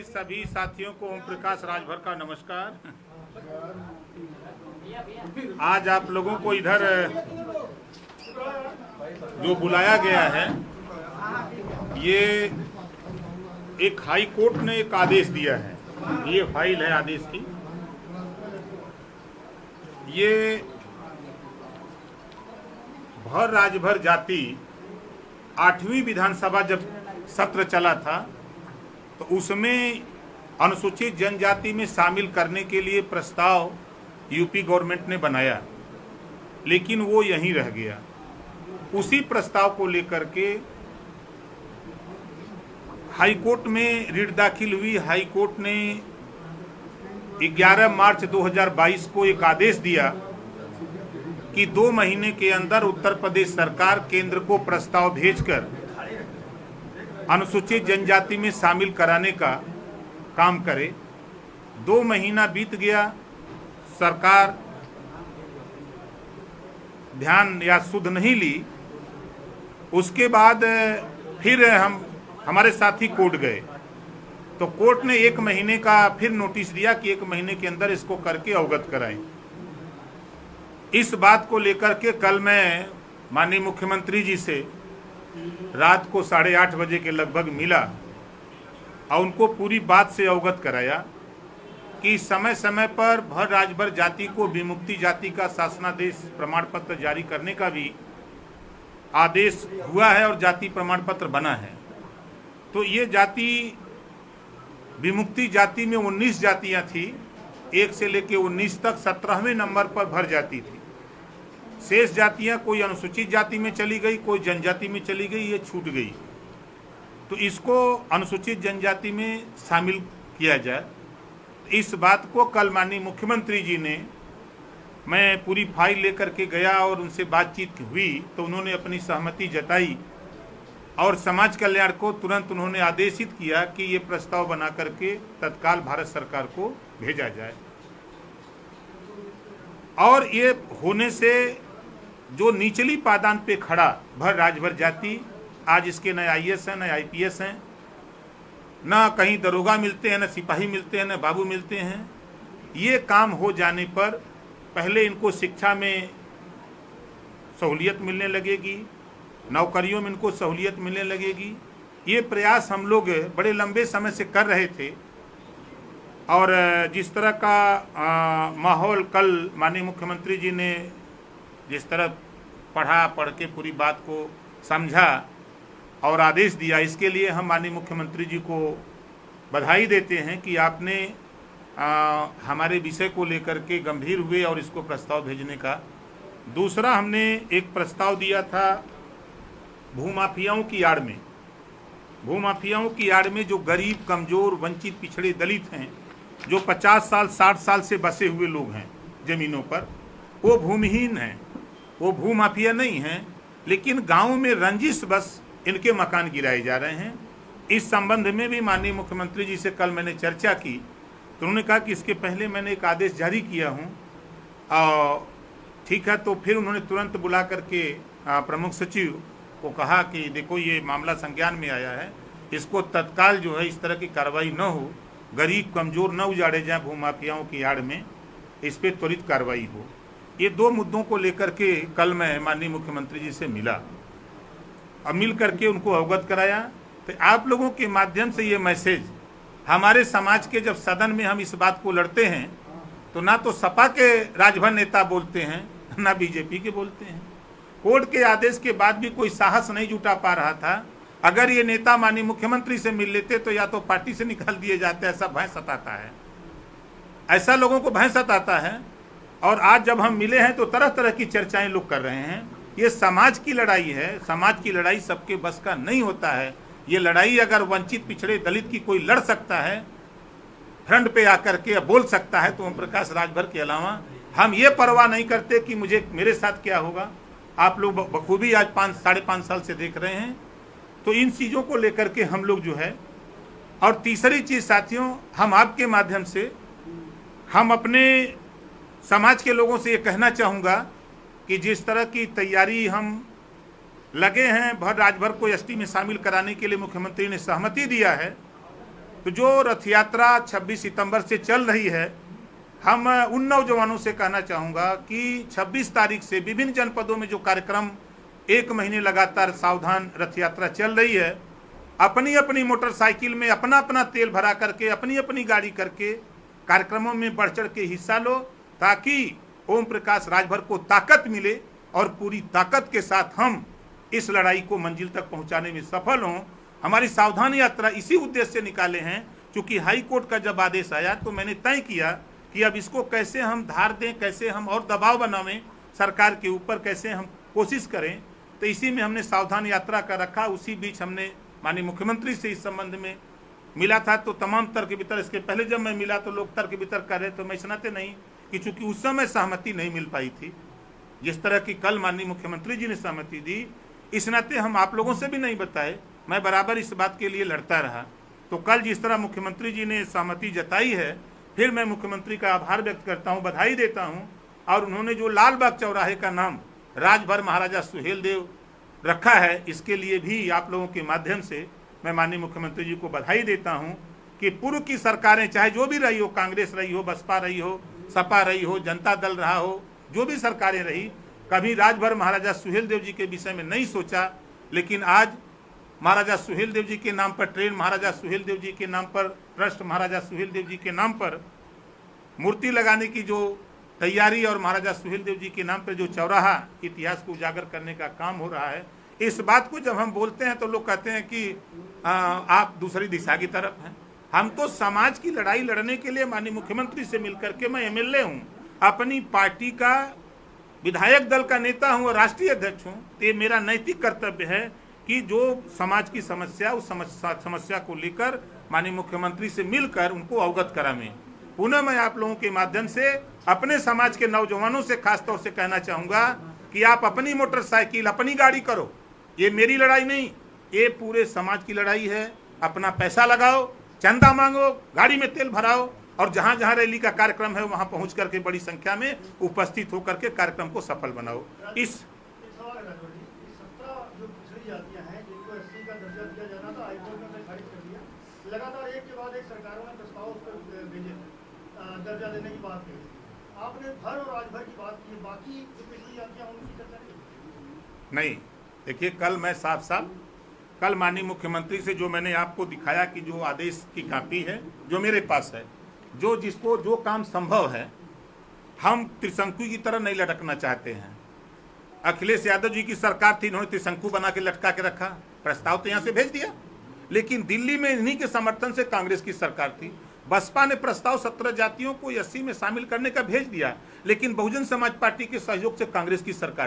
सभी साथियों को ओम प्रकाश राजभर का नमस्कार। आज आप लोगों को इधर जो बुलाया गया है, ये एक हाई कोर्ट ने एक आदेश दिया है। ये फाइल है आदेश की। ये भर राजभर जाति 8वीं विधानसभा जब सत्र चला था तो उसमें अनुसूचित जनजाति में शामिल करने के लिए प्रस्ताव यूपी गवर्नमेंट ने बनाया, लेकिन वो यहीं रह गया। उसी प्रस्ताव को लेकर के हाई कोर्ट में रिट दाखिल हुई। हाई कोर्ट ने 11 मार्च 2022 को एक आदेश दिया कि 2 महीने के अंदर उत्तर प्रदेश सरकार केंद्र को प्रस्ताव भेजकर अनुसूचित जनजाति में शामिल कराने का काम करे। 2 महीना बीत गया, सरकार ध्यान या सुध नहीं ली। उसके बाद फिर हमारे साथी कोर्ट गए, तो कोर्ट ने 1 महीने का फिर नोटिस दिया कि 1 महीने के अंदर इसको करके अवगत कराएं। इस बात को लेकर के कल मैं माननीय मुख्यमंत्री जी से रात को 8:30 बजे के लगभग मिला और उनको पूरी बात से अवगत कराया कि समय समय पर भर राजभर जाति को विमुक्ति जाति का शासनादेश प्रमाण पत्र जारी करने का भी आदेश हुआ है और जाति प्रमाण पत्र बना है। तो ये जाति विमुक्ति जाति में 19 जातियां थी, 1 से लेकर 19 तक 17वें नंबर पर भर जाति थी। शेष जातियां कोई अनुसूचित जाति में चली गई, कोई जनजाति में चली गई, ये छूट गई। तो इसको अनुसूचित जनजाति में शामिल किया जाए। इस बात को कल माननीय मुख्यमंत्री जी ने, मैं पूरी फाइल लेकर के गया और उनसे बातचीत हुई तो उन्होंने अपनी सहमति जताई और समाज कल्याण को तुरंत उन्होंने आदेशित किया कि ये प्रस्ताव बना करके तत्काल भारत सरकार को भेजा जाए। और ये होने से जो निचली पादान पे खड़ा भर राजभर जाति, आज इसके न IAS हैं न IPS हैं, न कहीं दरोगा मिलते हैं, न सिपाही मिलते हैं, न बाबू मिलते हैं। ये काम हो जाने पर पहले इनको शिक्षा में सहूलियत मिलने लगेगी, नौकरियों में इनको सहूलियत मिलने लगेगी। ये प्रयास हम लोग बड़े लंबे समय से कर रहे थे और जिस तरह का माहौल कल माननीय मुख्यमंत्री जी ने जिस तरह पढ़ के पूरी बात को समझा और आदेश दिया, इसके लिए हम माननीय मुख्यमंत्री जी को बधाई देते हैं कि आपने हमारे विषय को लेकर के गंभीर हुए और इसको प्रस्ताव भेजने का। दूसरा, हमने एक प्रस्ताव दिया था भूमाफियाओं की आड़ में। भूमाफियाओं की आड़ में जो गरीब, कमज़ोर, वंचित, पिछड़े दलित हैं, जो 50 साल 60 साल से बसे हुए लोग हैं ज़मीनों पर, वो भूमिहीन हैं, वो भूमाफिया नहीं हैं, लेकिन गाँव में रंजिश बस इनके मकान गिराए जा रहे हैं। इस संबंध में भी माननीय मुख्यमंत्री जी से कल मैंने चर्चा की तो उन्होंने कहा कि इसके पहले मैंने एक आदेश जारी किया हूँ और ठीक है। तो फिर उन्होंने तुरंत बुला करके प्रमुख सचिव को कहा कि देखो ये मामला संज्ञान में आया है, इसको तत्काल जो है इस तरह की कार्रवाई न हो, गरीब कमज़ोर न उजाड़े जाए भूमाफियाओं की आड़ में, इस पर त्वरित कार्रवाई हो। ये 2 मुद्दों को लेकर के कल मैं माननीय मुख्यमंत्री जी से मिला और मिल करके उनको अवगत कराया। तो आप लोगों के माध्यम से ये मैसेज हमारे समाज के, जब सदन में हम इस बात को लड़ते हैं तो ना तो सपा के राजभर नेता बोलते हैं, ना बीजेपी के बोलते हैं। कोर्ट के आदेश के बाद भी कोई साहस नहीं जुटा पा रहा था। अगर ये नेता माननीय मुख्यमंत्री से मिल लेते तो या तो पार्टी से निकाल दिए जाते। ऐसा भय सताता है, ऐसा लोगों को भय सताता है। और आज जब हम मिले हैं तो तरह तरह की चर्चाएं लोग कर रहे हैं। ये समाज की लड़ाई है, समाज की लड़ाई सबके बस का नहीं होता है। ये लड़ाई अगर वंचित, पिछड़े, दलित की कोई लड़ सकता है, फ्रंट पे आकर के बोल सकता है, तो ओम प्रकाश राजभर के अलावा हम ये परवाह नहीं करते कि मेरे साथ क्या होगा। आप लोग बखूबी आज 5-5.5 साल से देख रहे हैं। तो इन चीज़ों को लेकर के हम लोग जो है, और तीसरी चीज़ साथियों, हम आपके माध्यम से हम अपने समाज के लोगों से ये कहना चाहूँगा कि जिस तरह की तैयारी हम लगे हैं, भर राजभर को एसटी में शामिल कराने के लिए मुख्यमंत्री ने सहमति दिया है, तो जो रथ यात्रा 26 सितंबर से चल रही है, हम उन नौजवानों से कहना चाहूँगा कि 26 तारीख से विभिन्न जनपदों में जो कार्यक्रम 1 महीने लगातार सावधान रथ यात्रा चल रही है, अपनी अपनी मोटरसाइकिल में अपना अपना तेल भरा करके, अपनी अपनी गाड़ी करके कार्यक्रमों में बढ़ चढ़ के हिस्सा लो, ताकि ओम प्रकाश राजभर को ताकत मिले और पूरी ताकत के साथ हम इस लड़ाई को मंजिल तक पहुंचाने में सफल हों। हमारी सावधान यात्रा इसी उद्देश्य से निकाले हैं, क्योंकि हाई कोर्ट का जब आदेश आया तो मैंने तय किया कि अब इसको कैसे हम धार दें, कैसे हम और दबाव बनावें सरकार के ऊपर, कैसे हम कोशिश करें। तो इसी में हमने सावधान यात्रा का रखा। उसी बीच हमने माननीय मुख्यमंत्री से इस संबंध में मिला था, तो तमाम तर्क वितर्क, इसके पहले जब मैं मिला तो लोग तर्क वितर्क कर रहे, तो मैं इस नाते नहीं कि चूंकि उस समय सहमति नहीं मिल पाई थी, जिस तरह की कल माननीय मुख्यमंत्री जी ने सहमति दी, इस नाते हम आप लोगों से भी नहीं बताए, मैं बराबर इस बात के लिए लड़ता रहा। तो कल जिस तरह मुख्यमंत्री जी ने सहमति जताई है, फिर मैं मुख्यमंत्री का आभार व्यक्त करता हूं, बधाई देता हूं। और उन्होंने जो लाल बाग चौराहे का नाम राजभर महाराजा सुहेलदेव रखा है, इसके लिए भी आप लोगों के माध्यम से मैं माननीय मुख्यमंत्री जी को बधाई देता हूं कि पूर्व की सरकारें चाहे जो भी रही हो, कांग्रेस रही हो, बसपा रही हो, सपा रही हो, जनता दल रहा हो, जो भी सरकारें रही, कभी राजभर महाराजा सुहेलदेव जी के विषय में नहीं सोचा। लेकिन आज महाराजा सुहेलदेव जी के नाम पर ट्रेन, महाराजा सुहेलदेव जी के नाम पर ट्रस्ट, महाराजा सुहेलदेव जी के नाम पर मूर्ति लगाने की जो तैयारी और महाराजा सुहेलदेव जी के नाम पर जो चौराहा इतिहास को उजागर करने का काम हो रहा है, इस बात को जब हम बोलते हैं तो लोग कहते हैं कि आप दूसरी दिशा की तरफ हैं। हम तो समाज की लड़ाई लड़ने के लिए माननीय मुख्यमंत्री से मिलकर के, मैं एमएलए हूँ, अपनी पार्टी का विधायक दल का नेता हूँ और राष्ट्रीय अध्यक्ष हूँ, तो ये मेरा नैतिक कर्तव्य है कि जो समाज की समस्या, उस समस्या को लेकर माननीय मुख्यमंत्री से मिलकर उनको अवगत करावें। पुनः मैं आप लोगों के माध्यम से अपने समाज के नौजवानों से खास तौर से कहना चाहूँगा कि आप अपनी मोटरसाइकिल, अपनी गाड़ी करो, ये मेरी लड़ाई नहीं, ये पूरे समाज की लड़ाई है। अपना पैसा लगाओ, चंदा मांगो, गाड़ी में तेल भराओ और जहाँ जहाँ रैली का कार्यक्रम है वहाँ पहुँच करके बड़ी संख्या में उपस्थित होकर के कार्यक्रम को सफल बनाओ। इस लगातार एक के बाद एक सरकारों ने प्रस्ताव उस पर भेजे, दर्जा देने की बात कही, आपने भर और राजभर की बात की, बाकी जो पिछड़ी जातियां उनकी चर्चा नहीं। देखिए, कल मैं साफ कल माननीय मुख्यमंत्री से जो मैंने आपको दिखाया कि जो आदेश की कॉपी है जो मेरे पास है, जो जिसको जो काम संभव है, हम त्रिशंकु की तरह नहीं लटकना चाहते हैं। अखिलेश यादव जी की सरकार थी, इन्होंने त्रिशंकु बना के लटका के रखा, प्रस्ताव तो यहाँ से भेज दिया, लेकिन दिल्ली में इन्हीं के समर्थन से कांग्रेस की सरकार थी। बसपा ने प्रस्ताव 17 जातियों को 80 में शामिल करने का भेज दिया, लेकिन बहुजन समाज पार्टी के सहयोग से कांग्रेस की सरकार